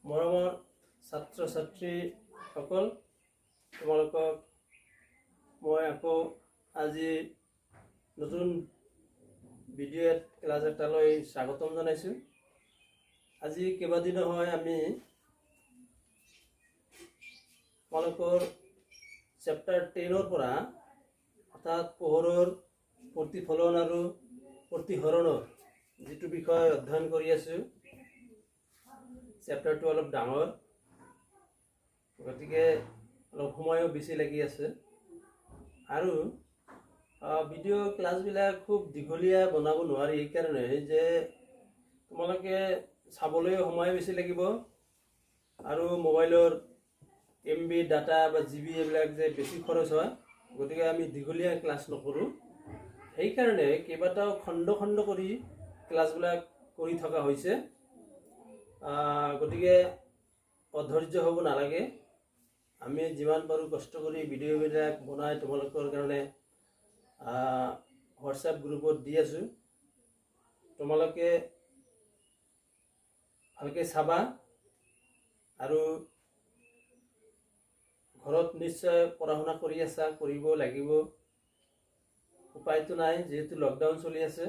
মৰমৰ ছাত্ৰ ছাত্ৰীসকল, তোমালোকক মই আকৌ আজি নতুন ভিডিঅ' ক্লাছ এটালৈ স্বাগতম জনাইছোঁ। আজি কেইবাদিনো হয় আমি তোমালোকৰ চেপ্টাৰ 10ৰ পৰা অৰ্থাৎ পোহৰৰ প্ৰতিফলন আৰু প্ৰতিহৰণৰ যিটো বিষয় অধ্যয়ন কৰি আছোঁ। চেপ্টাৰটো অলপ ডাঙৰ, গতিকে অলপ সময়ো বেছি লাগি আছে আৰু ভিডিঅ' ক্লাছবিলাক খুব দীঘলীয়া বনাব নোৱাৰি, এইকাৰণে যে তোমালোকে চাবলৈ সময় বেছি লাগিব আৰু মোবাইলৰ MB ডাটা বা GB এইবিলাক যে বেছি খৰচ হয়, গতিকে আমি দীঘলীয়া ক্লাছ নকৰোঁ। সেইকাৰণে কেইবাটাও খণ্ড খণ্ড কৰি ক্লাছবিলাক কৰি থকা হৈছে। গতিকে অধৈৰ্য হ'ব নালাগে। আমি যিমান পাৰোঁ কষ্ট কৰি ভিডিঅ'বিলাক বনাই তোমালোকৰ কাৰণে হোৱাটছএপ গ্ৰুপত দি আছোঁ। তোমালোকে ভালকৈ চাবা আৰু ঘৰত নিশ্চয় পঢ়া শুনা কৰি আছা, কৰিব লাগিব, উপায়তো নাই যিহেতু লকডাউন চলি আছে।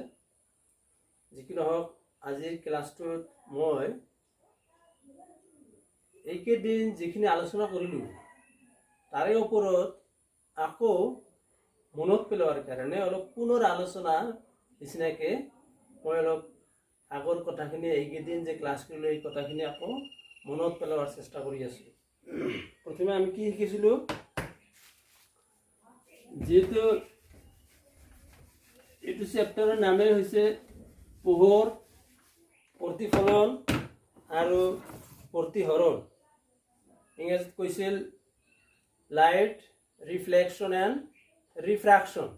যি কি নহওক, আজিৰ ক্লাছটোত মই এইকেইদিন যিখিনি আলোচনা কৰিলোঁ তাৰে ওপৰত আকৌ মনত পেলোৱাৰ কাৰণে অলপ পুনৰ আলোচনা নিচিনাকৈ মই অলপ আগৰ কথাখিনি, এইকেইদিন যে ক্লাছ কৰিলোঁ এই কথাখিনি আকৌ মনত পেলোৱাৰ চেষ্টা কৰি আছোঁ। প্ৰথমে আমি কি শিকিছিলোঁ, যিহেতু এইটো চেপ্টাৰৰ নামেই হৈছে পোহৰ, প্ৰতিফলন আৰু প্ৰতিহৰণ। ইংৰাজীত কৈছিল লাইট ৰিফ্লেকশ্যন এণ্ড ৰিফ্ৰেকশ্যন।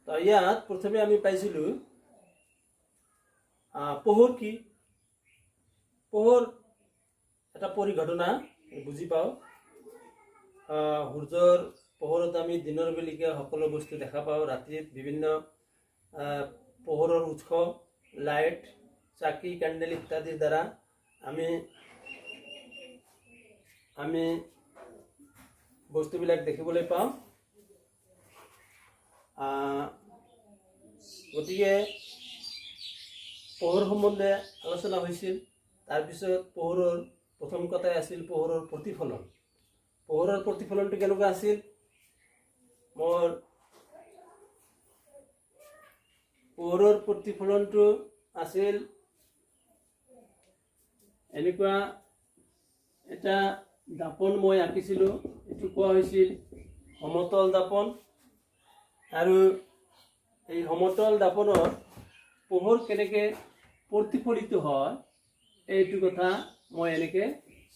তো ইয়াত প্ৰথমে আমি পাইছিলোঁ পোহৰ কি? পোহৰ এটা পৰিঘটনা, বুজি পাওঁ। সূৰ্যৰ পোহৰত আমি দিনৰ বেলিকে সকলো বস্তু দেখা পাওঁ। ৰাতিত বিভিন্ন পোহৰৰ উৎস, লাইট, চাকি, কেণ্ডেল ইত্যাদিৰ দ্বাৰা আমি বস্তুবিলাক দেখিবলৈ পাওঁ। গতিকে পোহৰ সম্বন্ধে আলোচনা হৈছিল। তাৰপিছত পোহৰৰ প্ৰথম কথাই আছিল পোহৰৰ প্ৰতিফলন। পোহৰৰ প্ৰতিফলনটো কেনেকুৱা আছিল? মোৰ পোহৰৰ প্ৰতিফলনটো আছিল এনেকুৱা এটা দাপন মই আঁকিছিলোঁ। এইটো কোৱা হৈছিল সমতল দাপন, আৰু এই সমতল দাপনৰ পোহৰ কেনেকৈ প্ৰতিফলিত হয় এইটো কথা মই এনেকৈ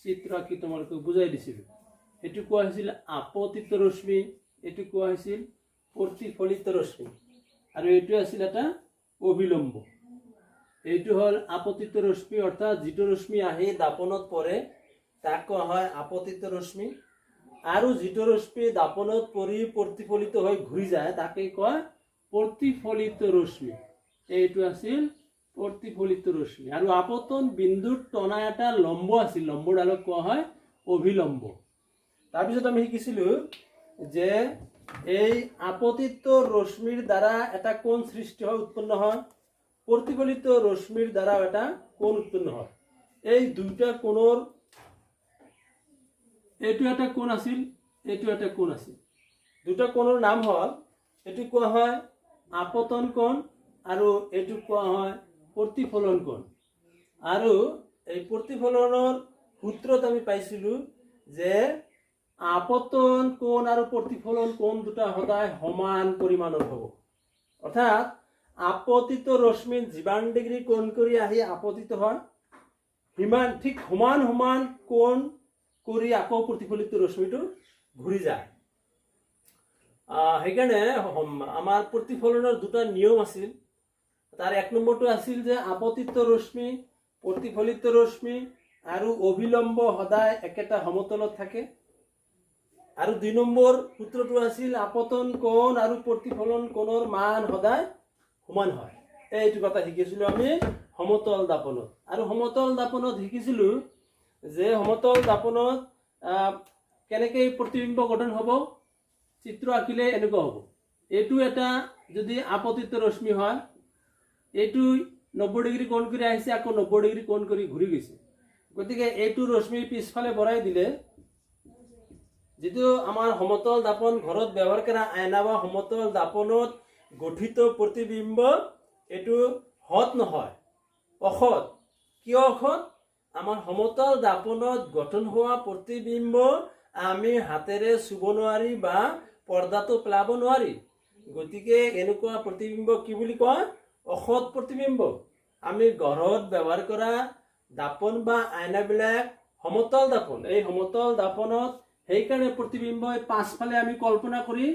চিত্ৰ আঁকি তোমালোকক বুজাই দিছিলোঁ। এইটো কোৱা হৈছিল আপতিত ৰশ্মি, এইটো কোৱা হৈছিল প্ৰতিফলিত ৰশ্মি, আৰু এইটো আছিল এটা অভিলম্ব। এইটো হ'ল আপতিত ৰশ্মি, অৰ্থাৎ যিটো ৰশ্মি আহি দাপনত পৰে তাক কোৱা হয় আপতিত ৰশ্মি, আৰু যিটো ৰশ্মি দাপনত পৰি প্ৰতিফলিত হৈ ঘূৰি যায় তাকে কয় প্ৰতিফলিত ৰশ্মি। এইটো আছিল প্ৰতিফলিত ৰশ্মি। আৰু আপতন বিন্দুৰ টনা এটা লম্ব আছিল, লম্বডালক কোৱা হয় অভিলম্ব। তাৰপিছত আমি শিকিছিলোঁ যে এই আপতিত ৰশ্মিৰ দ্বাৰা এটা কোণ সৃষ্টি হয়, উৎপন্ন হয়। প্ৰতিফলিত ৰশ্মিৰ দ্বাৰা এটা কোণ উৎপন্ন হয়। এই দুইটা কোণৰ, এইটো এটা কোণ আছিল, এইটো এটা কোণ আছিল। দুটা কোণৰ নাম হ'ল, এইটো কোৱা হয় আপতন কোণ আৰু এইটো কোৱা হয় প্ৰতিফলন কোণ। আৰু এই প্ৰতিফলনৰ সূত্ৰত আমি পাইছিলোঁ যে আপতন কোণ আৰু প্ৰতিফলন কোণ দুটা সদায় সমান পৰিমাণৰ হ'ব। অৰ্থাৎ আপতিত ৰশ্মি যিমান ডিগ্ৰী কোণ কৰি আহি আপতিত হয়, সিমান ঠিক সমান সমান কোণ কৰি আকৌ প্ৰতিফলিত ৰশ্মিটো ঘূৰি যায়। সেইকাৰণে আমাৰ প্ৰতিফলনৰ দুটা নিয়ম আছিল। তাৰ এক নম্বৰটো আছিল যে আপতিত ৰশ্মি, প্ৰতিফলিত ৰশ্মি আৰু অভিলম্ব সদায় একেটা সমতলত থাকে। আৰু ২ নম্বৰ সূত্ৰটো আছিল আপতন কোণ আৰু প্ৰতিফলন কোণৰ মান সদায় সমান হয়। এইটো কথা শিকিছিলো আমি সমতল দাপনত। আৰু সমতল দাপনত শিকিছিলো যে সমতল দাপনত কেনেকৈ প্ৰতিবিম্ব গঠন হ'ব। চিত্ৰ আঁকিলে এনেকুৱা হ'ব। এইটো এটা যদি আপতিত ৰশ্মি হয়, এইটো 90 ডিগ্ৰী কোণ কৰি আহিছে, আকৌ 90 ডিগ্ৰী কোণ কৰি ঘূৰি গৈছে। গতিকে এইটো ৰশ্মি পিছফালে বঢ়াই দিলে যিটো আমাৰ সমতল দাপন ঘৰত ব্যৱহাৰ কৰা আইনা বা সমতল দাপনত গঠিত প্ৰতিবিম্ব, এইটো সৎ নহয়, অসৎ। কিয় অসৎ? আমাৰ সমতল দাপনত গঠন হোৱা প্ৰতিবিম্ব আমি হাতেৰে চুব নোৱাৰি বা পৰ্দাটো পেলাব নোৱাৰি। গতিকে এনেকুৱা প্ৰতিবিম্ব কি বুলি কয়? অসৎ প্ৰতিবিম্ব। আমি ঘৰত ব্যৱহাৰ কৰা দাপন বা আইনাবিলাক সমতল দাপন। এই সমতল দাপনত সেইকাৰণে প্ৰতিবিম্ব পাছফালে আমি কল্পনা কৰি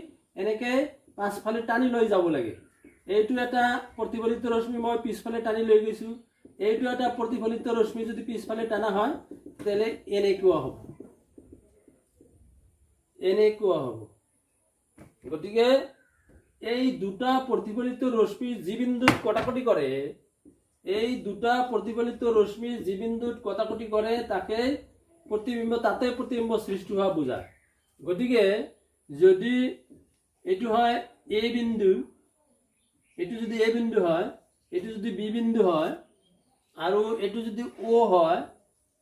এনেকৈ পাছফালে টানি লৈ যাব লাগে। এইটো এটা প্ৰতিফলিত ৰশ্মি মই পিছফালে টানি লৈ গৈছোঁ। এইটো এটা প্ৰতিফলিত ৰশ্মি যদি পিছফালে টানা হয় তেতিয়াহ'লে এনেকুৱা হ'ব, এনেকুৱা হ'ব। গতিকে এই দুটা প্ৰতিফলিত ৰশ্মি যি বিন্দুত কটাকটি কৰে, এই দুটা প্ৰতিফলিত ৰশ্মি যি বিন্দুত কটাকটি কৰে তাকে প্ৰতিবিম্ব, তাতে প্ৰতিবিম্ব সৃষ্টি হোৱা বুজায়। গতিকে যদি এইটো হয় এ বিন্দু, এইটো যদি এ বিন্দু হয়, এইটো যদি বি বিন্দু হয়, আৰু এইটো যদি ও হয়,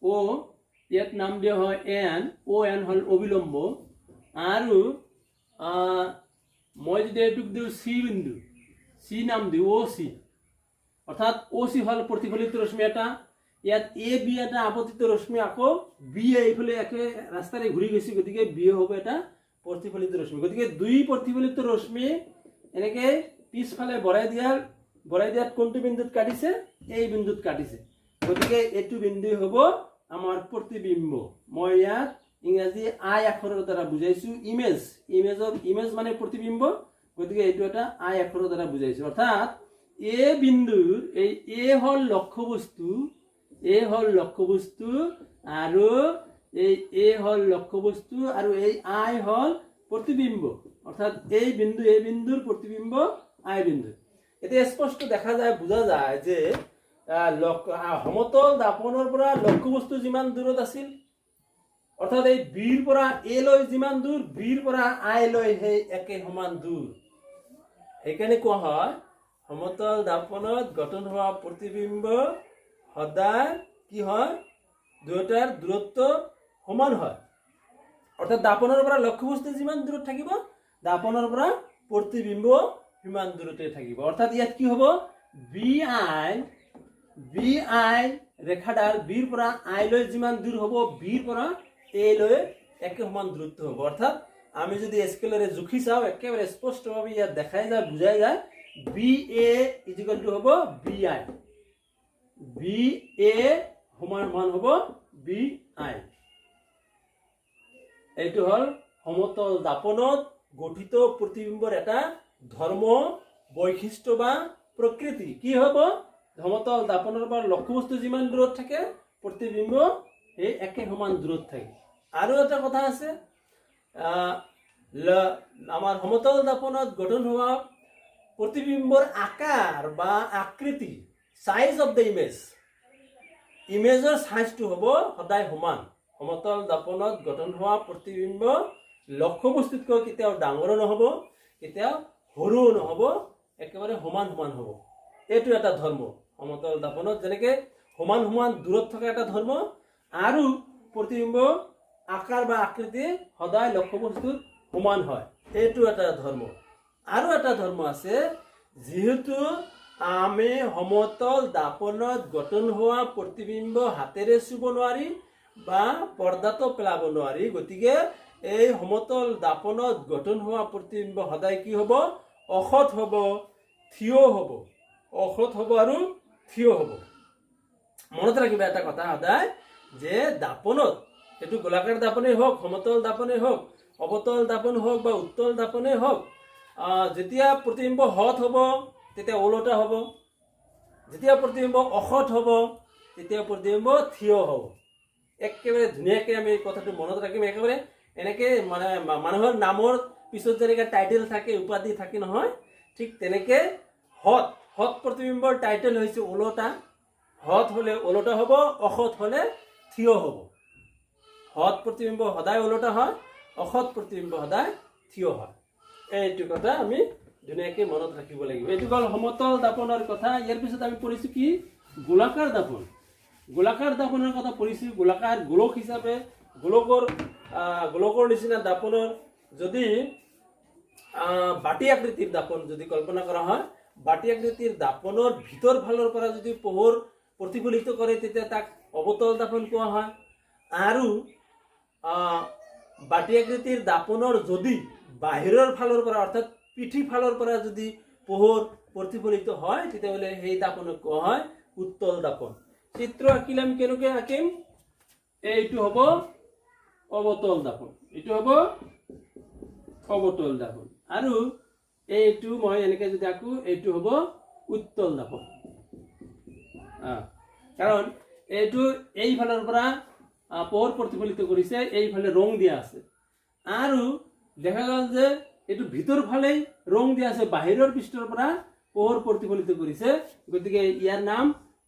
ও ইয়াত নাম দিয়া হয় এন, ও এন হ'ল অবিলম্ব। আৰু মই যদি এইটোক দিওঁ চি বিন্দু, চি নাম দিওঁ ও চি, অৰ্থাৎ ও চি হ'ল প্ৰতিফলিত ৰশ্মি এটা। ইয়াত এ বি এটা আপতিত ৰশ্মি, আকৌ বি এইফালে একে ৰাস্তাৰে ঘূৰি গৈছে, গতিকে বি হ'ব এটা প্ৰতিফলিত ৰশ্মি। গতিকে দুই প্ৰতিফলিত ৰশ্মি এনেকে পিছফালে বঢ়াই দিয়াত কোনটো বিন্দুত কাটিছে? এই বিন্দুত কাটিছে। গতিকে এইটো বিন্দুই হ'ব আমাৰ প্ৰতিবিম্ব। মই ইয়াত ইংৰাজী আই আখৰৰ দ্বাৰা বুজাইছো ইমেজ। ইমেজ মানে প্ৰতিবিম্ব। গতিকে এইটো এটা আই আখৰৰ দ্বাৰা বুজাইছো। অৰ্থাৎ এ বিন্দুৰ এই এ হ'ল লক্ষ্যবস্তু, এ হ'ল লক্ষ্যবস্তু, আৰু এই এ হ'ল লক্ষ্যবস্তু, আৰু এই আই হ'ল প্ৰতিবিম্ব। অৰ্থাৎ এই বিন্দুৰ প্ৰতিবিম্ব আই বিন্দু। এতিয়া স্পষ্ট দেখা যায়, বুজা যায় যে সমতল দাপনৰ পৰা লক্ষ্যবস্তু যিমান দূৰত আছিল, অৰ্থাৎ এই বিৰ পৰা এ লৈ যিমান দূৰ, বিৰ পৰা আই লৈ সেই একে সমান দূৰ। সেইকাৰণে কোৱা হয় সমতল দাপনত গঠন হোৱা প্ৰতিবিম্ব সদায় কি হয়? দুয়োটাৰ দূৰত্ব সমান হয়। অৰ্থাৎ দাপনৰ পৰা লক্ষ্যবস্তু যিমান দূৰত থাকিব, দাপনৰ পৰা প্ৰতিবিম্ব সিমান দূৰতে থাকিব। অৰ্থাৎ ইয়াত কি হ'ব? বি আই ৰেখাডাল বিৰ পৰা আই লৈ যিমান দূৰ হ'ব, বিৰ পৰা এ লৈ একে সমান দূৰত্ব হ'ব। অৰ্থাৎ আমি যদি স্কেলেৰে জুখি চাওঁ, একেবাৰে স্পষ্টভাৱে ইয়াত দেখাই যায়, বুজাই যায়, বি এ ইজিকেল টু হ'ব বি আই। বি এ সমান হ'ব বি আই। এইটো হ'ল সমতল দাপনত গঠিত প্ৰতিবিম্বৰ এটা ধৰ্ম, বৈশিষ্ট্য বা প্ৰকৃতি। কি হ'ব? সমতল দাপনৰ পৰা লক্ষ্যবস্তু যিমান দূৰত থাকে, প্ৰতিবিম্ব সেই একে সমান দূৰত থাকে। আৰু এটা কথা আছে, আমাৰ সমতল দাপনত গঠন হোৱা প্ৰতিবিম্বৰ আকাৰ বা আকৃতি, সাইজ অফ দ্য ইমেজৰ সাইজটো হ'ব সদায় সমান। সমতল দাপনত গঠন হোৱা প্ৰতিবিম্ব লক্ষ্যবস্তুতকৈ কেতিয়াও ডাঙৰো নহ'ব, কেতিয়াও সৰুও নহ'ব, একেবাৰে সমান সমান হ'ব। এইটো এটা ধৰ্ম সমতল দাপনত, যেনেকৈ সমান সমান দূৰত থকা এটা ধৰ্ম, আৰু প্ৰতিবিম্ব আকাৰ বা আকৃতি সদায় লক্ষ্যবস্তুত সমান হয়, এইটো এটা ধৰ্ম। আৰু এটা ধৰ্ম আছে, যিহেতু আমি সমতল দাপনত গঠন হোৱা প্ৰতিবিম্ব হাতেৰে চুব নোৱাৰি বা পৰ্দাটো পেলাব নোৱাৰি, গতিকে এই সমতল দাপনত গঠন হোৱা প্ৰতিবিম্ব সদায় কি হ'ব? অসৎ হ'ব, থিয় হ'ব। অসৎ হ'ব আৰু থিয় হ'ব। মনত ৰাখিবা এটা কথা সদায়, যে দাপনত, এইটো গোলাকাৰ দাপনেই হওক, সমতল দাপনেই হওক, অৱতল দাপন হওক বা উত্তল দাপনেই হওক, যেতিয়া প্ৰতিবিম্ব সৎ হ'ব তেতিয়া ওলোটা হ'ব, যেতিয়া প্ৰতিবিম্ব অসৎ হ'ব তেতিয়া প্ৰতিবিম্ব থিয় হ'ব। একেবাৰে ধুনীয়াকৈ আমি এই কথাটো মনত ৰাখিম। একেবাৰে এনেকৈ মানে মানুহৰ নামৰ পিছত যেনেকৈ টাইটেল থাকে, উপাধি থাকে নহয়, ঠিক তেনেকৈ সৎ হত প্ৰতিবিম্বৰ টাইটেল হৈছে ওলোটা। হত হলে ওলোটা হ'ব, অসৎ হলে থিয় হ'ব। হত প্ৰতিবিম্ব সদায় ওলোটা হয়, অসৎ প্ৰতিবিম্ব সদায় থিয় হয়। এইটো কথা আমি ধুনীয়াকৈ মনত ৰাখিব লাগিব। এইটো হ'ল সমতল দাপনৰ কথা। ইয়াৰ পিছত আমি পঢ়িছোঁ কি গোলাকাৰ দাপন। গোলাকাৰ দাপনৰ কথা পঢ়িছোঁ। গোলাকাৰ গোলক হিচাপে গোলকৰ নিচিনা দাপনৰ যদি বাটি আকৃতিৰ দাপন যদি কল্পনা কৰা হয়, বাটি আকৃতিৰ দাপনৰ ভিতৰ ফালৰ পৰা যদি পোহৰ প্ৰতিফলিত কৰে তেতিয়া তাক অৱতল দাপন কোৱা হয়। আৰু বাটি আকৃতিৰ দাপনৰ যদি বাহিৰৰ ফালৰ পৰা অৰ্থাৎ পিঠি ফালৰ পৰা যদি পোহৰ প্ৰতিফলিত হয় তেতিয়াহ'লে সেই দাপনক কোৱা হয় উত্তল দাপন। চিত্ৰ আঁকিলে আমি কেনেকৈ আঁকিম? এইটো হ'ব অৱতল দাপন, এইটো হ'ব অৱতল দাপন। আৰু এইটো মই এনেকৈ যদি আঁকো এইটো হ'ব উত্তল দাপন। কাৰণ এইটো এইফালৰ পৰা পোহৰ প্ৰতিফলিত কৰিছে, এইফালে ৰং দিয়া আছে। আৰু দেখা গ'ল যে এইটো ভিতৰ ফালে ৰং দিয়া আছে, বাহিৰৰ পৃষ্ঠৰ পৰা পোহৰ প্ৰতিফলিত কৰিছে, গতিকে ইয়াৰ নাম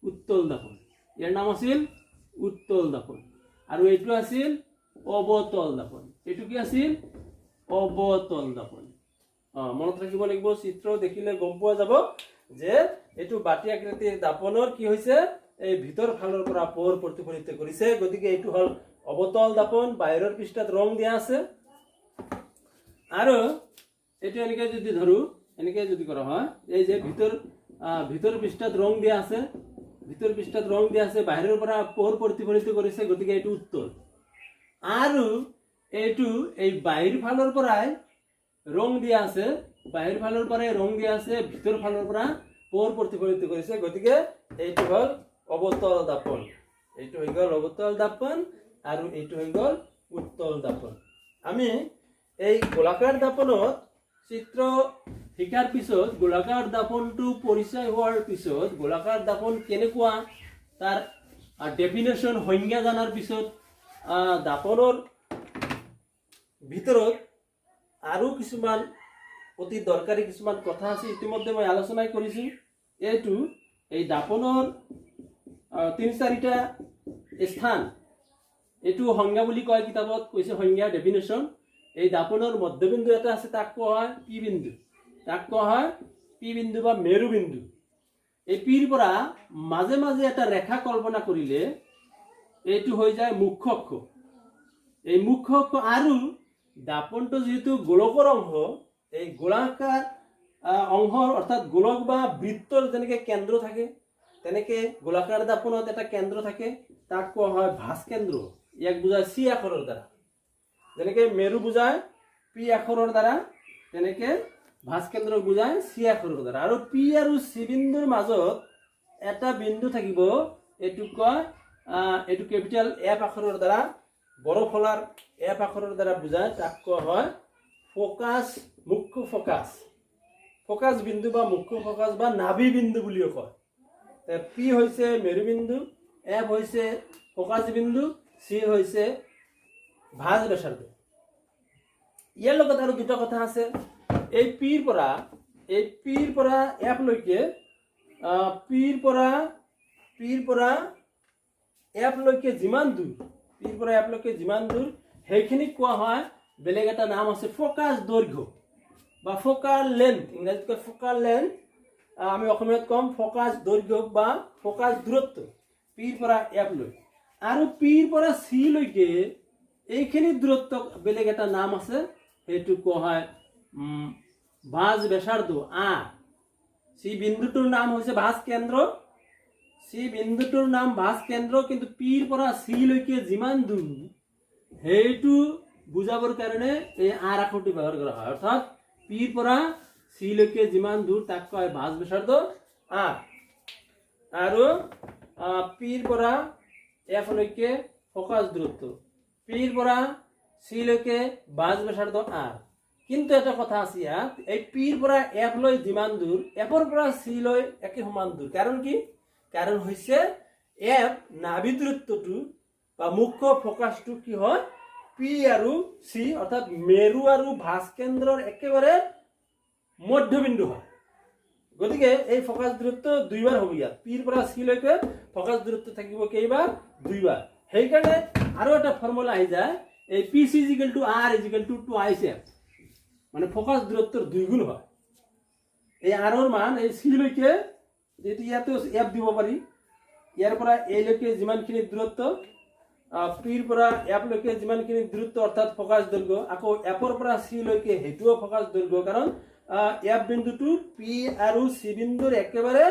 উত্তল দাপন। ইয়াৰ নাম আছিল উত্তল দাপন। আৰু এইটো আছিল অৱতল দাপন। এইটো কি আছিল? অৱতল দাপন। মনত ৰাখিব লাগিব। চিত্ৰ দেখিলে গম পোৱা যাব যে এইটো বাটি আকৃতিৰ দাপনৰ কি হৈছে, এই ভিতৰ ফালৰ পৰা পোহৰ প্ৰতিফলিত কৰিছে, গতিকে এইটো হ'ল অৱতল দাপন। বাহিৰৰ পৃষ্ঠত ৰং দিয়া আছে। আৰু এইটো এনেকৈ যদি ধৰো, এনেকৈ যদি কৰা হয়, এই যে ভিতৰ পৃষ্ঠত ৰং দিয়া আছে, ভিতৰ পৃষ্ঠত ৰং দিয়া আছে, বাহিৰৰ পৰা পোহৰ প্ৰতিফলিত কৰিছে, গতিকে এইটো উত্তল। আৰু এইটো এই বাহিৰ ফালৰ পৰাই ৰং দিয়া আছে, বাহিৰ ফালৰ পৰাই ৰং দিয়া আছে, ভিতৰ ফালৰ পৰা পোহৰ প্ৰতিফলিত কৰিছে, গতিকে এইটো হ'ল অৱতল দাপন। এইটো হৈ গ'ল অৱতল দাপন আৰু এইটো হৈ গ'ল উত্তল দাপন। আমি এই গোলাকাৰ দাপনত চিত্ৰ শিকাৰ পিছত, গোলাকাৰ দাপনটো পৰিচয় হোৱাৰ পিছত, গোলাকাৰ দাপন কেনেকুৱা তাৰ ডেফিনেশ্যন সংজ্ঞা জনাৰ পিছত দাপনৰ ভিতৰত আৰু কিছুমান অতি দৰকাৰী কিছুমান কথা আছে, ইতিমধ্যে মই আলোচনা কৰিছোঁ। এইটো এই দাপনৰ ৩-৪টা স্থান, এইটো সংজ্ঞা বুলি কয়, কিতাপত কৈছে সংজ্ঞা, ডেফিনেশ্যন। এই দাপনৰ মধ্যবিন্দু এটা আছে, তাক কোৱা হয় পি বিন্দু। তাক কোৱা হয় পি বিন্দু বা মেৰু বিন্দু। এই পিৰ পৰা মাজে মাজে এটা ৰেখা কল্পনা কৰিলে এইটো হৈ যায় মুখ্য অক্ষ। এই মুখ্য অক্ষ আৰু দাপনটো যিহেতু গোলকৰ অংশ, এই গোলাকাৰ অংশৰ অৰ্থাৎ গোলক বা বৃত্তৰ যেনেকৈ কেন্দ্ৰ থাকে, তেনেকৈ গোলাকাৰ দাপনত এটা কেন্দ্ৰ থাকে, তাক কোৱা হয় ভাঁজ কেন্দ্ৰ। ইয়াক বুজায় চি আখৰৰ দ্বাৰা। যেনেকৈ মেৰু বুজায় পি আখৰৰ দ্বাৰা, তেনেকৈ ভাঁজ কেন্দ্ৰক বুজায় চি আখৰৰ দ্বাৰা। আৰু পি আৰু চি বিন্দুৰ মাজত এটা বিন্দু থাকিব, এইটো কয় এইটো কেপিটেল এফ আখৰৰ দ্বাৰা, বৰফলাৰ এফ আখৰৰ দ্বাৰা বুজায়, তাক কোৱা হয় ফকাছ, মুখ্য ফকাছ। ফকাছ বিন্দু বা মুখ্য ফকাছ বা নাভি বিন্দু বুলিও কয়। পি হৈছে মেৰুবিন্দু, এফ হৈছে ফকাছ বিন্দু, চি হৈছে ভাঁজ ব্যাসাৰ্ধ। ইয়াৰ লগত আৰু দুটা কথা আছে। এই পিৰ পৰা এফ লৈকে, পিৰ পৰা এফ লৈকে যিমান দূৰ, পিৰ পৰা এফ লৈকে যিমান দূৰ, সেইখিনিক কোৱা হয়, বেলেগ এটা নাম আছে ফকাছ দৈৰ্ঘ্য বা ফকাল লেন্থ। ইংৰাজীত কয় ফকাল লেন্থ, আমি অসমীয়াত কম ফকাছ দৈৰ্ঘ্য বা ফকাছ দূৰত্ব, পিৰ পৰা এফ লৈ। আৰু পিৰ পৰা চি লৈকে এইখিনি দূৰত্ব বেলেগ এটা নাম আছে, সেইটো কোৱা হয় ভাঁজ ব্যাসাৰ্ধ আৰ। চি বিন্দুটোৰ নাম হৈছে ভাঁজ কেন্দ্ৰ, চি বিন্দুটোৰ নাম ভাঁজ কেন্দ্ৰ, কিন্তু পিৰ পৰা চি লৈকে যিমান দূৰ সেইটো বুজাবৰ কাৰণে এই আৰ আখৰটো ব্যৱহাৰ কৰা হয়। অৰ্থাৎ পিৰ পৰা চি লৈকে যিমান দূৰ তাক কয় ভাঁজ ব্যাসাৰ্ধ আৰ। আৰু পিৰ পৰা এফ লৈকে ফকাছ দূৰত্ব, পিৰ পৰা চি লৈকে ভাঁজ ব্যাসাৰ্ধ আৰ। কিন্তু এটা কথা আছে ইয়াত, এই পিৰ পৰা এফ লৈ যিমান দূৰ, এফৰ পৰা চি লৈ একে সমান দূৰ। কাৰণ কি? কাৰণ হৈছে এফ নাভি দূৰত্বটো বা মুখ্য ফকাছটো কি হয়, পি আৰু চি অৰ্থাৎ মেৰু আৰু ভাঁজ কেন্দ্ৰৰ একেবাৰে মধ্যবিন্দু হয়। গতিকে এই ফকাছ দূৰত্ব দুইবাৰ হ'ব ইয়াত পিৰ পৰা চিলৈকে ফকাছ দূৰত্ব থাকিব কেইবাৰ দুইবাৰ সেইকাৰণে আৰু এটা ফৰ্মুলা আহি যায় এই P C is equal to R is equal to twice F মানে ফকাছ দূৰত্বৰ দুইগুণ হয় এই আৰৰ মান এই চিলৈকে যেটো ইয়াতো এফ দিব পাৰি ইয়াৰ পৰা এইলৈকে যিমানখিনি দূৰত্ব পিৰ পৰা এফ লৈকে যিমানখিনি দূৰত্ব অৰ্থাৎ ফকাছ দৈৰ্ঘ্য আকৌ এফৰ পৰা চি লৈকে হেতুও ফকাছ দৈৰ্ঘ্য কাৰণ এফ বিন্দুটো পি আৰু চি বিন্দুৰ একেবাৰে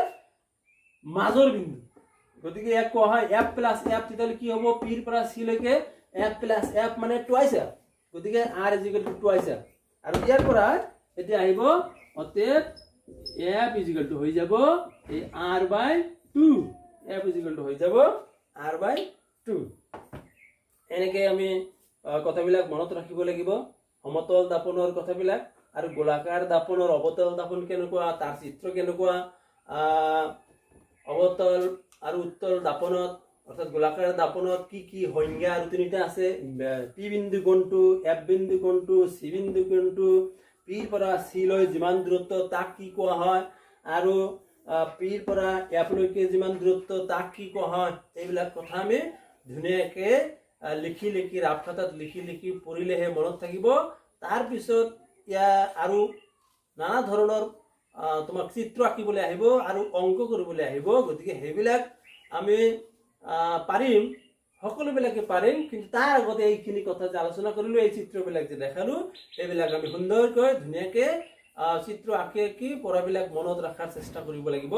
মাজৰ বিন্দু গতিকে এক কোৱা হয় এফ প্লাছ এফ তেতিয়াহ'লে কি হ'ব পিৰ পৰা চি লৈকে এফ প্লাছ এফ মানে টুৱাইচ এফ গতিকে R is equal to twice F আৰু ইয়াৰ পৰা এতিয়া আহিব অতএব এফ ইজিকেল টু হৈ যাব এই আৰ বাই টু এফ ইজিকেল টু হৈ যাব আৰ বাই টু এনেকে আমি কথাবিলাক মনত ৰাখিব লাগিব সমতল দাপনৰ কথাবিলাক আৰু গোলাকাৰ দাপনৰ অৱতল দাপন কেনেকুৱা তাৰ চিত্ৰ কেনেকুৱা অৱতল আৰু উত্তল দাপনত অৰ্থাৎ গোলাকাৰ দাপনত কি কি সংজ্ঞা আৰু তিনিটা আছে পি বিন্দু কোণটো এফ বিন্দু কোণটো চি বিন্দু কোণটো পিৰ পৰা চি লৈ যিমান দূৰত্ব তাক কি কোৱা হয় আৰু পিৰ পৰা এফ লৈকে যিমান দূৰত্ব তাক কি কোৱা হয় এইবিলাক কথা আমি ধুনীয়াকে লিখি লিখি ৰাফ খাতাত লিখি লিখি পঢ়িলেহে মনত থাকিব তাৰ পিছত আৰু নানা ধৰণৰ তোমাক চিত্ৰ আঁকিবলৈ আহিব আৰু অংক কৰিবলৈ আহিব গতিকে সেইবিলাক আমি পাৰিম সকলোবিলাকে পাৰিম কিন্তু তাৰ আগতে এইখিনি কথা যে আলোচনা কৰিলো এই চিত্ৰবিলাক যে দেখালো এইবিলাক আমি সুন্দৰকৈ ধুনীয়াকে চিত্ৰ আঁকি আঁকি পঢ়াবিলাক মনত ৰখাৰ চেষ্টা কৰিব লাগিব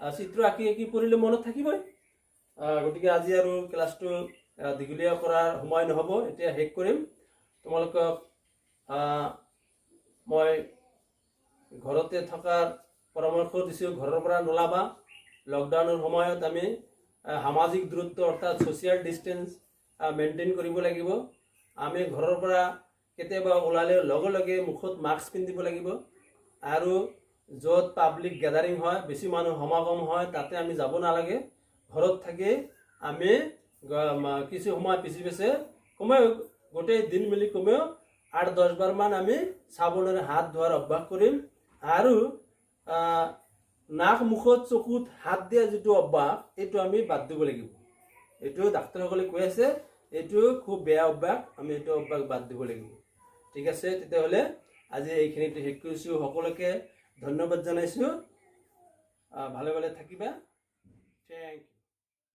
চিত্ৰ আঁকি আঁকি পঢ়িলে মনত থাকিবই গতিকে আজি আৰু ক্লাছটো দীঘলীয়া কৰাৰ সময় নহ'ব এতিয়া শেষ কৰিম তোমালোকক মই ঘৰতে থকাৰ পৰামৰ্শ দিছোঁ ঘৰৰ পৰা নোলাবা লকডাউনৰ সময়ত আমি সামাজিক দূৰত্ব অৰ্থাৎ ছ'চিয়েল ডিষ্টেঞ্চ মেইনটেইন কৰিব লাগিব আমি ঘৰৰ পৰা কেতিয়াবা ওলালে লগে লগে মুখত মাস্ক পিন্ধিব লাগিব আৰু য'ত পাব্লিক গেদাৰিং হয় বেছি মানুহ সমাগম হয় তাতে আমি যাব নালাগে ঘৰত থাকি আমি কিছু সময় পিছে পিছে কমেও গোটেই দিন মিলি কমেও 8-10 বাৰ মান আমি চাবোনেৰে হাত ধোৱাৰ অভ্যাস কৰিম আৰু নাক মুখত চকুত হাত দিয়া যিটো অভ্যাস এইটো আমি বাদ দিব লাগিব এইটো ডাক্তৰসকলে কৈ আছে এইটো খুব বেয়া অভ্যাস আমি এইটো অভ্যাস বাদ দিব লাগিব ঠিক আছে তেতিয়াহ'লে আজি এইখিনিতে শেষ কৰিছোঁ সকলোকে ধন্যবাদ জনাইছোঁ ভালে ভালে থাকিবা থেংক